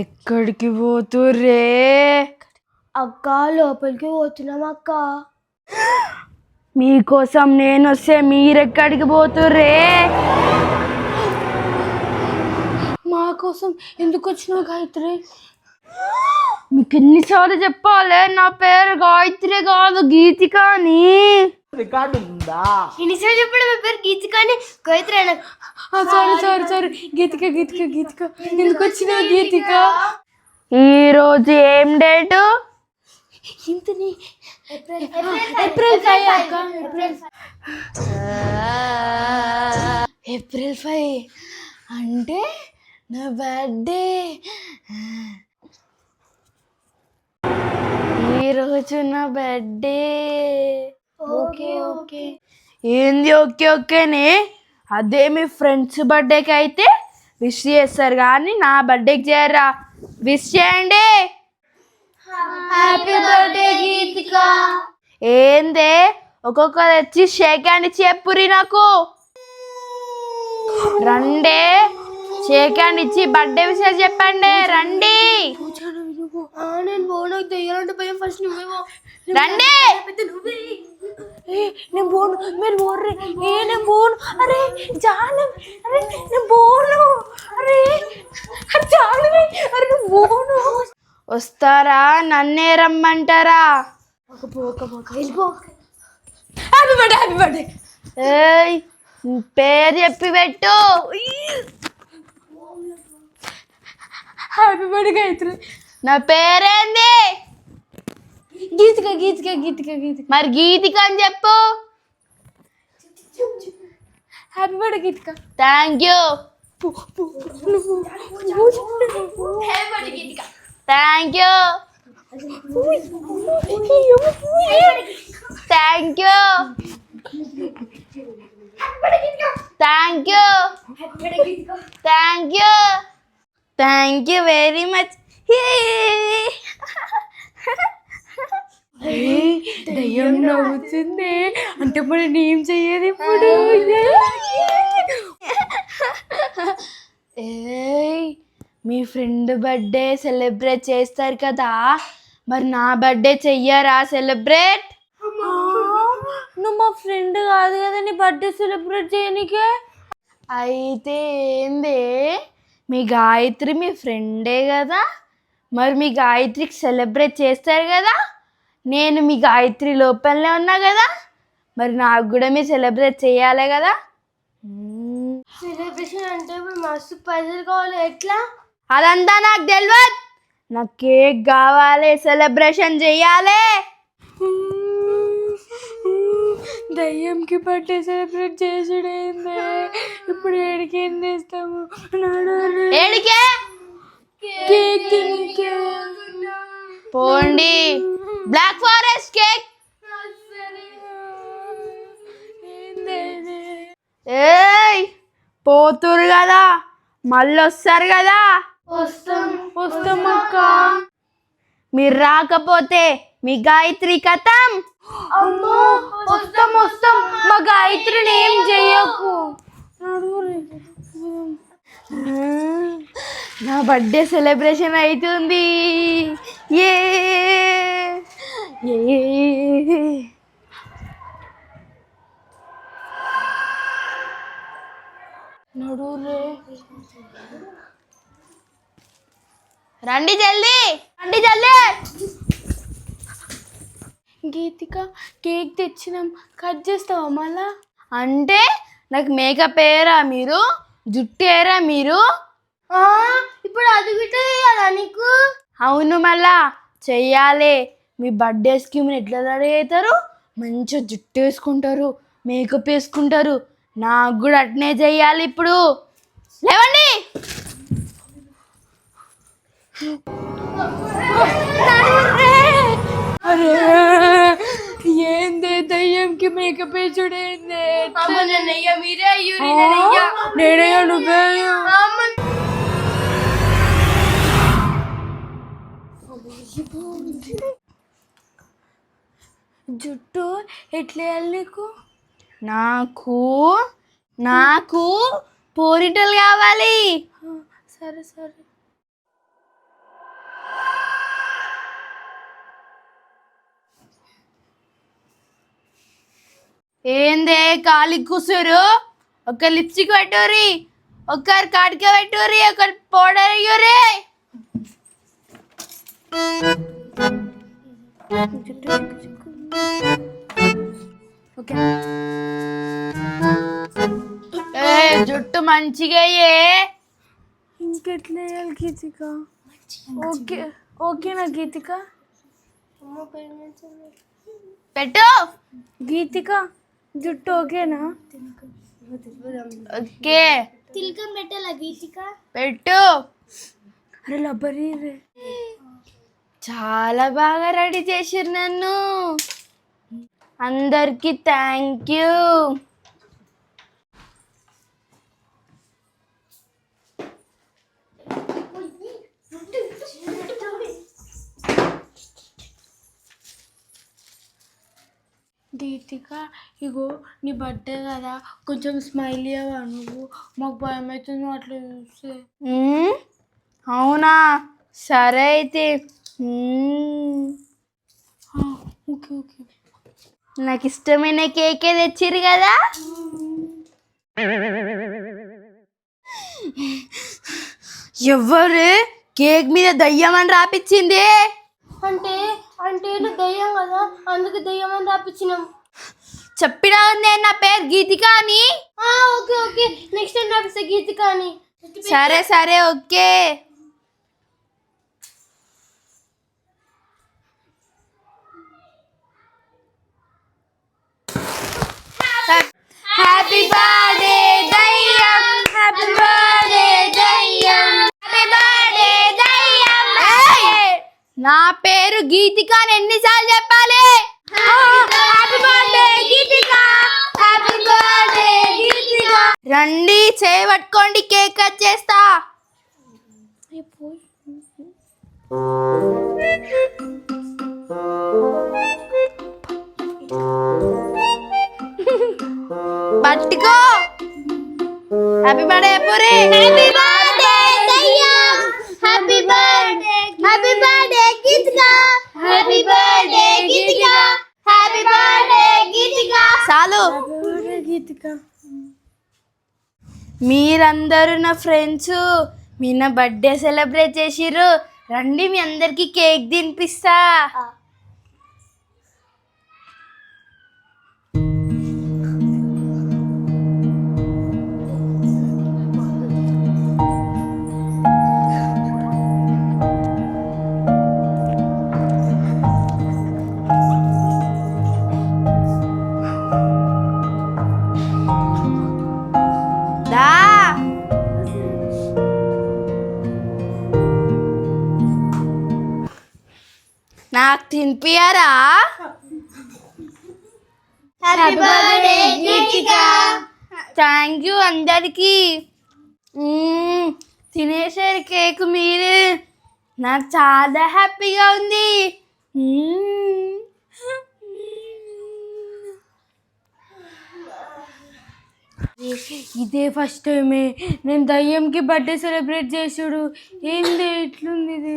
ఎక్కడికి పోతుర్రే? అక్క లోపలికి పోతున్నాం అక్క. మీకోసం నేను వస్తే మీరెక్కడికి పోతుర్రే? మా కోసం ఎందుకు వచ్చినావు గాయత్రి? మీకు ఎన్నిసార్లు చెప్పాలి నా పేరు గాయత్రి కాదు గీతిక అని? రికార్డు ఉందా? ఎన్నిసార్లు చెప్పాడు మీ పేరు గీతిక అని? గాయత్రి అన్న. సారీ గీతిక గీతిక గీతిక ఎందుకు వచ్చినావు గీతిక? ఈరోజు ఏం డేటు? ఇంతని ఏప్రిల్ 5 అక్క. ఏప్రిల్ 5 అంటే నా బర్త్డే. ఈరోజు నా బర్త్డే. Okay okay. ఏంది ఓకే ఓకేనే? అదే మీ ఫ్రెండ్స్ బర్త్డేకి అయితే విష్ చేస్తారు కానీ నా బర్త్డేకి చేయరా? విష్ చేయండి. హ్యాపీ బర్త్డే గీతిక. ఏందే ఒక్కొక్కరు వచ్చి షేక్ హ్యాండ్ ఇచ్చి చెప్పురి నాకు. రండే షేక్ హ్యాండ్ ఇచ్చి బర్త్డే విషయాలు చెప్పండి. రండి నేను పోను, దెయ్యాలంటే భయం. ఫస్ట్ నువ్వేమో రండి. నేను పోను, మీరు పోర్రే. నేను పోను. అరే జానం, అరే నేను పోను. అరే జానవి, అరే నువ్వు పోను. వస్తారా? నన్నే రమ్మంటారా? వెళ్ళిపో. Happy birthday. ఏయ్ పేరు చెప్పి పెట్టు. Happy birthday Gayatri. నా పేరేంది? గీతిక గీతిక గీతిక గీతిక. మరి గీతిక అని చెప్పు. Happy birthday Geethika. Thank you. Thank you. Thank you. Thank you. Thank you. Thank you very much. దయ్యం నవ్వుతుంది అంటే మనం ఏం చెయ్యాలి ఇప్పుడు? ఏయ్ మీ ఫ్రెండ్ బర్త్డే సెలబ్రేట్ చేస్తారు కదా, మరి నా బర్త్డే చెయ్యరా సెలబ్రేట్? నువ్వు మా ఫ్రెండ్ కాదు కదా నీ బర్త్డే సెలబ్రేట్ చేయనికే. అయితే ఏంది మీ గాయత్రి మీ ఫ్రెండే కదా, మరి మీ గాయత్రికి సెలబ్రేట్ చేస్తారు కదా. నేను మీ గాయత్రి లోపలనే ఉన్నా కదా, మరి నాకు కూడా మీరు సెలబ్రేట్ చేయాలి కదా. సెలబ్రేషన్ అంటే ఇప్పుడు మస్తు పైసలు కావాలి, ఎట్లా? అదంతా నాకు తెలియదు. నాకు కేక్ కావాలి, సెలబ్రేషన్ చెయ్యాలి. దయ్యంకి బర్త్డే సెలబ్రేట్ చేసుడేందే? ఇప్పుడు ఏడికి ఏం చేస్తాము? ఏడికే? కేక్ తినకే. పోండి. Black forest cake. ఏయ్ పోతురు కదా, మళ్ళీ వస్తారు కదా. వస్తాం అక్క. మీరు రాకపోతే మీ గాయత్రి కథం. అమ్మో వస్తాం. మా గాయత్రిని ఏం చెయ్యకు. నా బర్త్డే సెలబ్రేషన్ అవుతుంది. ఏ నడురే. రండి జల్దీ. గీతిక కేక్ తెచ్చినాం, కట్ చేస్తావా మళ్ళా? అంటే నాకు మేకప్ వేయరా మీరు? జుట్టు వేయరా మీరు? ఇప్పుడు అది గిట్టే కదా నీకు? అవును మళ్ళా చెయ్యాలి. మీ బర్త్డే స్కీమ్ ఎట్లా రెడీ అవుతారు? మంచిగా జుట్టు వేసుకుంటారు, మేకప్ వేసుకుంటారు. నాకు కూడా అట్నే చెయ్యాలి. ఇప్పుడు లేవండి. అరే ఏందే దయ్యంకి మేకప్ వేసుడు ఏందే నేనయ్యా నువ్వే జుట్టు ఎట్లా వేయాలి నీకు? నాకు నాకు పోరిటలు కావాలి. సరే సరే. ఏందే ఖాళీ కూసురు? ఒక లిప్స్టిక్ పెట్టుర్రి, ఒకరు కాటిక పెట్టుర్రి, ఒకరు పౌడర్ అయ్యూరి. ఓకే జుట్టు మంచిగా అయ్యే. ఇంకెట్లా వేయాలి గీతిక? ఓకే ఓకేనా గీతిక? పెట్టు. గీతిక జుట్టు ఓకేనా? ఓకే తిలకం పెట్టాలా గీతిక? పెట్టు. అరే లబ్బరి రే. చాలా బాగా రెడీ చేసిర్రు నన్ను. అందరికి థ్యాంక్ యూ. గీతిక ఇగో నీ బర్త్డే కదా, కొంచెం స్మైల్ అవ్వా నువ్వు. మాకు భయం అవుతుంది అట్లా చూస్తే. అవునా సరే అయితే. Okay okay. నాకు ఇష్టమైన కేకే తెచ్చిర్రు కదా. ఎవరు కేక్ మీద దయ్యం అని రాపిచ్చింది? అంటే అంటే నువ్వు దయ్యం కదా, అందుకు దయ్యం అని రాపించినాం. చెప్పినా ఉంది నా పేరు గీతిక అని. ఓకే ఓకే, నెక్స్ట్ టైం రాపిస్తా గీతిక అని. సరే సరే ఓకే. హ్యాపీ బర్త్డే దయ్యం, హ్యాపీ బర్త్డే దయ్యం, హ్యాపీ బర్త్డే దయ్యం. నా పేరు గీతిక అని ఎన్నిసార్లు చెప్పాలి? హ్యాపీ బర్త్డే గీతిక, హ్యాపీ బర్త్డే గీతిక. రండి చేయి పట్టుకోండి, కేక్ కట్ చేస్తా. పట్టుకో. Happy birthday puri. Happy birthday దయ్యం, హ్యాపీ బర్త్డే, హ్యాపీ బర్త్డే గీతిక, హ్యాపీ బర్త్డే గీతిక, హ్యాపీ బర్త్డే గీతిక. చాలు. గీతిక మీరందరూ నా ఫ్రెండ్స్, మీ నా బర్త్డే సెలబ్రేట్ చేసిర్రు. రండి మీ అందరికి కేక్ తినిపిస్తా. దా. నాకు తినిపియారా? Happy birthday Geethika. Thank you అందరికి. తినేసారు కేక్ మీరు. నాకు చాలా హ్యాపీగా ఉంది. ఇదే ఫస్ట్ టైమే నేను దయ్యంకి బర్త్డే సెలబ్రేట్ చేసుడు. ఏంది ఇట్లుంది ఇది?